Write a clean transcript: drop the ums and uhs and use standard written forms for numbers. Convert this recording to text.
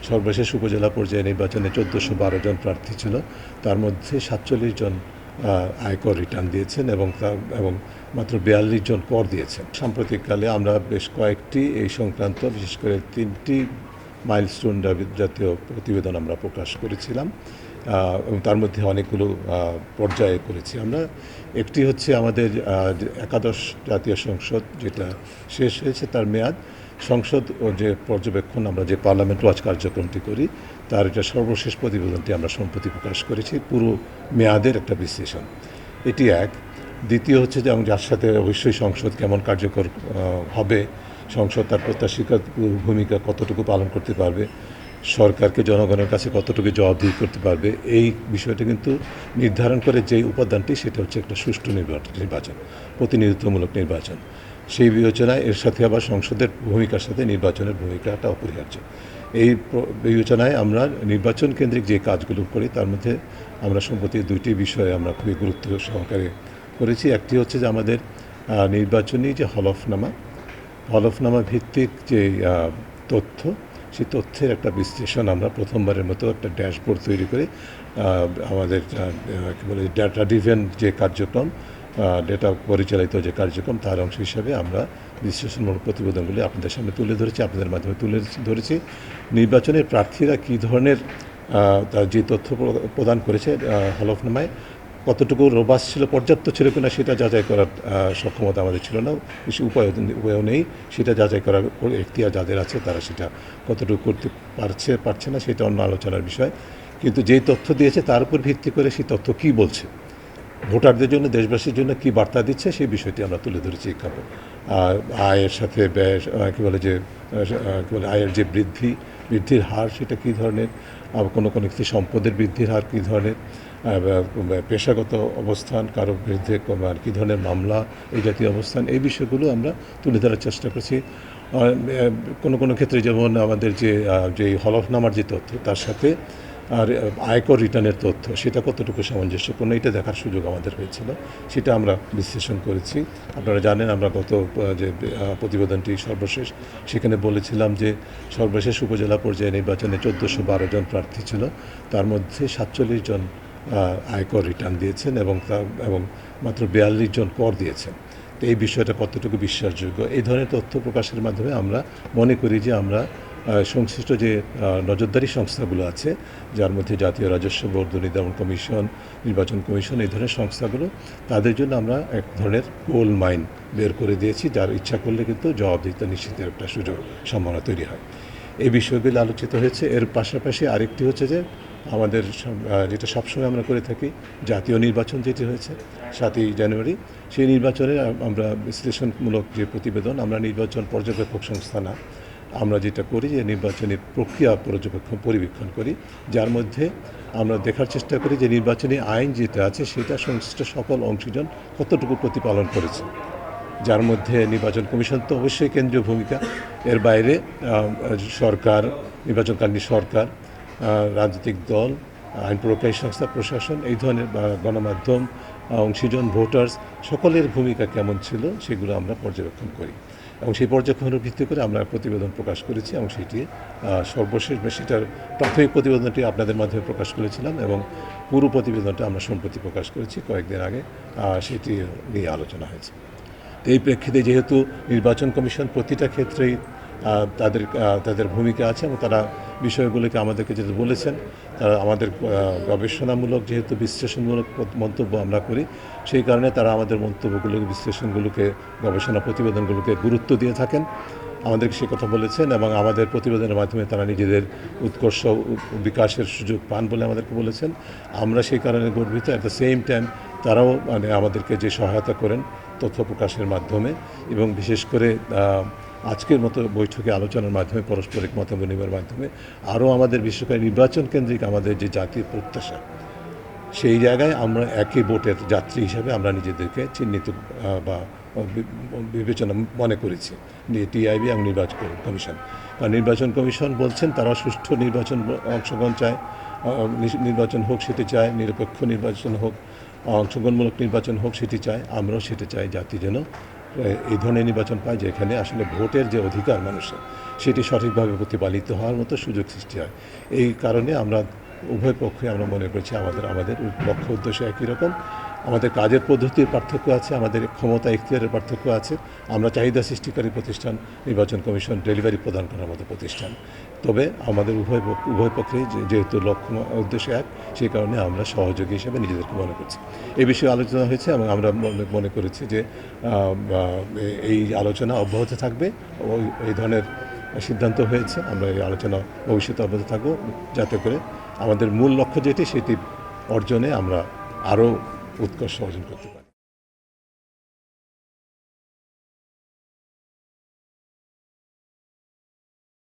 সর্বশেষ উপজেলা পর্যায়ে নির্বাচনে ১৪১২ জন প্রার্থী ছিল, তার মধ্যে ৪৭ জন আয়কর রিটার্ন দিয়েছেন এবং মাত্র ৪২ জন কর দিয়েছেন। সাম্প্রতিককালে আমরা বেশ কয়েকটি এই সংক্রান্ত বিশেষ করে ৩টি মাইলস্টোন জাতীয় প্রতিবেদন আমরা প্রকাশ করেছিলাম এবং তার মধ্যে অনেকগুলো পর্যায়ে করেছি আমরা। একটি হচ্ছে আমাদের একাদশ জাতীয় সংসদ যেটা শেষ হয়েছে তার মেয়াদ, সংসদ যে পর্যবেক্ষণ আমরা যে পার্লামেন্ট ওয়াচ কার্যক্রমটি করি তার এটা সর্বশেষ প্রতিবেদনটি আমরা সম্প্রতি প্রকাশ করেছি, পুরো মেয়াদের একটা বিশ্লেষণ। এটি এক। দ্বিতীয় হচ্ছে যে যার সাথে অবশ্যই সংসদ কেমন কার্যকর হবে, সংসদ তার প্রত্যাশিত ভূমিকা কতটুকু পালন করতে পারবে, সরকারকে জনগণের কাছে কতটুকু জবাবদিহি করতে পারবে, এই বিষয়টা কিন্তু নির্ধারণ করে যেই উপাদানটি সেটা হচ্ছে একটা সুষ্ঠু নির্বাচন, প্রতিনিধিত্বমূলক নির্বাচন। সেই বিবেচনায় এর সাথে আবার সংসদের ভূমিকার সাথে নির্বাচনের ভূমিকাটা অপরিহার্য। এই বিবেচনায় আমরা নির্বাচন কেন্দ্রিক যে কাজগুলো করি তার মধ্যে আমরা সম্প্রতি দুইটি বিষয়ে আমরা খুবই গুরুত্ব সহকারে করেছি। একটি হচ্ছে যে আমাদের নির্বাচনী যে হলফনামা ভিত্তিক যে তথ্য, সেই তথ্যের একটা বিশ্লেষণ আমরা প্রথমবারের মতো একটা ড্যাশবোর্ড তৈরি করে আমাদের কী বলে ডাটা ড্রিভেন যে কার্যক্রম, ডেটা পরিচালিত যে কার্যক্রম তার অংশ হিসাবে আমরা বিশ্লেষণমূলক প্রতিবেদনগুলি আপনাদের সামনে তুলে ধরেছি, আপনাদের মাধ্যমে তুলে ধরেছি। নির্বাচনের প্রার্থীরা কী ধরনের যে তথ্য প্রদান করেছে হলফনামায় কতটুকু রোবাস ছিল, পর্যাপ্ত ছিল কিনা সেটা যাচাই করার সক্ষমতা আমাদের ছিল না, বেশি উপায়ও নেই। সেটা যাচাই করার এখতিয়ার যাদের আছে তারা সেটা কতটুকু করতে পারছে না সেটা অন্য আলোচনার বিষয়। কিন্তু যেই তথ্য দিয়েছে তার উপর ভিত্তি করে সেই তথ্য কী বলছে, ভোটারদের জন্য, দেশবাসীর জন্য কী বার্তা দিচ্ছে সেই বিষয়টি আমরা তুলে ধরেছি। আয়ের সাথে ব্যয় কী বলে আয়ের যে বৃদ্ধির হার সেটা কী ধরনের, কোনো ক্ষেত্রে সম্পদের বৃদ্ধির হার কী ধরনের, পেশাগত অবস্থান, কারো বিরুদ্ধে কী ধরনের মামলা, এই জাতীয় অবস্থান, এই বিষয়গুলো আমরা তুলে ধরার চেষ্টা করছি। কোনো ক্ষেত্রে যেমন আমাদের যে হলফনামার যে তথ্য তার সাথে আর আয়কর রিটার্নের তথ্য সেটা কতটুকু সামঞ্জস্যপূর্ণ এটা দেখার সুযোগ আমাদের হয়েছিল, সেটা আমরা বিশ্লেষণ করেছি। আপনারা জানেন আমরা গত যে প্রতিবেদনটি সর্বশেষ সেখানে বলেছিলাম যে সর্বশেষ উপজেলা পর্যায়ে নির্বাচনে ১৪১২ জন প্রার্থী ছিল, তার মধ্যে ৪৭ জন আয়কর রিটার্ন দিয়েছেন এবং মাত্র ৪২ জন কর দিয়েছেন। তো এই বিষয়টা কতটুকু বিশ্বাসযোগ্য, এই ধরনের তথ্য প্রকাশের মাধ্যমে আমরা মনে করি যে আমরা সংশ্লিষ্ট যে নজরদারি সংস্থাগুলো আছে, যার মধ্যে জাতীয় রাজস্ব বোর্ড, দুর্নীতি দমন কমিশন, নির্বাচন কমিশন, এই ধরনের সংস্থাগুলো, তাদের জন্য আমরা এক ধরনের গোল্ড মাইন বের করে দিয়েছি, যার ইচ্ছা করলে কিন্তু জবাবদিহিতা নিশ্চিতের একটা সুযোগ সম্ভাবনা তৈরি হয়। এই বিষয়গুলো আলোচিত হয়েছে। এর পাশাপাশি আরেকটি হচ্ছে যে আমাদের যেটা সবসময় আমরা করে থাকি, জাতীয় নির্বাচন যেটি হয়েছে ৭ই জানুয়ারি, সেই নির্বাচনে আমরা বিশ্লেষণমূলক যে প্রতিবেদন, আমরা নির্বাচন পর্যবেক্ষক সংস্থা না, আমরা যেটা করি যে নির্বাচনী প্রক্রিয়া পরিবীক্ষণ করি, যার মধ্যে আমরা দেখার চেষ্টা করি যে নির্বাচনী আইন যেটা আছে সেটা সংশ্লিষ্ট সকল অংশীজন কতটুকু প্রতিপালন করেছে, যার মধ্যে নির্বাচন কমিশন তো অবশ্যই কেন্দ্রীয় ভূমিকা, এর বাইরে সরকার, নির্বাচনকালীন সরকার, রাজনৈতিক দল, আইন প্রয়োগকারী সংস্থা, প্রশাসন, এই ধরনের গণমাধ্যম, অংশীজন, ভোটার্স, সকলের ভূমিকা কেমন ছিল সেগুলো আমরা পর্যবেক্ষণ করি এবং সেই পর্যবেক্ষণের ভিত্তি করে আমরা প্রতিবেদন প্রকাশ করেছি এবং সেটি সর্বশেষ সেটার প্রাথমিক প্রতিবেদনটি আপনাদের মাধ্যমে প্রকাশ করেছিলাম এবং পুরো প্রতিবেদনটা আমরা সম্প্রতি প্রকাশ করেছি কয়েকদিন আগে, সেটি নিয়ে আলোচনা হয়েছে। এই প্রেক্ষিতে যেহেতু নির্বাচন কমিশন প্রতিটা ক্ষেত্রেই তাদের ভূমিকা আছে এবং তারা বিষয়গুলোকে আমাদেরকে যেহেতু বলেছেন, তারা আমাদের গবেষণামূলক যেহেতু বিশ্লেষণমূলক মন্তব্য আমরা করি, সেই কারণে তারা আমাদের মন্তব্যগুলোকে, বিশ্লেষণগুলোকে, গবেষণা প্রতিবেদনগুলোকে গুরুত্ব দিয়ে থাকেন, আমাদেরকে সে কথা বলেছেন এবং আমাদের প্রতিবেদনের মাধ্যমে তারা নিজেদের উৎকর্ষ বিকাশের সুযোগ পান বলে আমাদেরকে বলেছেন। আমরা সেই কারণে গর্বিত। অ্যাট দ্য সেম টাইম তারাও আমাদেরকে যে সহায়তা করেন তথ্য প্রকাশের মাধ্যমে এবং বিশেষ করে আজকের মতো বৈঠকে আলোচনার মাধ্যমে, পারস্পরিক মত বিনিময়ের মাধ্যমে আরও আমাদের বিশেষ করে নির্বাচন কেন্দ্রিক আমাদের যে জাতীয় প্রত্যাশা, সেই জায়গায় আমরা একই বোটের যাত্রী হিসাবে আমরা নিজেদেরকে চিহ্নিত বা বিবেচনা মনে করেছি টিআইবি এবং নির্বাচন কমিশন। আর নির্বাচন কমিশন বলছেন তারা সুষ্ঠু নির্বাচন অংশগ্রহণ চায়, নির্বাচন হোক সেটি চায়, নিরপেক্ষ নির্বাচন হোক, অংশগ্রহণমূলক নির্বাচন হোক সেটি চায়, আমরাও সেটি চাই, জাতি যেন এই ধরনের নির্বাচন পায় যেখানে আসলে ভোটের যে অধিকার মানুষের সেটি সঠিকভাবে প্রতিপালিত হওয়ার মতো সুযোগ সৃষ্টি হয়। এই কারণে আমরা উভয় পক্ষে আমরা মনে করছি আমাদের লক্ষ্য উদ্দেশ্য একই রকম। আমাদের কাজের পদ্ধতির পার্থক্য আছে, আমাদের ক্ষমতা ইখতিয়ারের পার্থক্য আছে। আমরা চাহিদা সৃষ্টিকারী প্রতিষ্ঠান, নির্বাচন কমিশন ডেলিভারি প্রদান করার মতো প্রতিষ্ঠান। তবে আমাদের উভয় পক্ষেই যেহেতু লক্ষ্য উদ্দেশ্য এক, সেই কারণে আমরা সহযোগী হিসেবে নিজেদেরকে মনে করছি। এই বিষয়ে আলোচনা হয়েছে এবং আমরা মনে করেছি যে এই আলোচনা অব্যাহত থাকবে। এই ধরনের সিদ্ধান্ত হয়েছে। আমরা এই আলোচনা ভবিষ্যতে অব্যাহত থাকবো, যাতে করে আমাদের মূল লক্ষ্য যেটি সেটি অর্জনে আমরা আরও উৎকর্ষ অর্জন করতে পারি।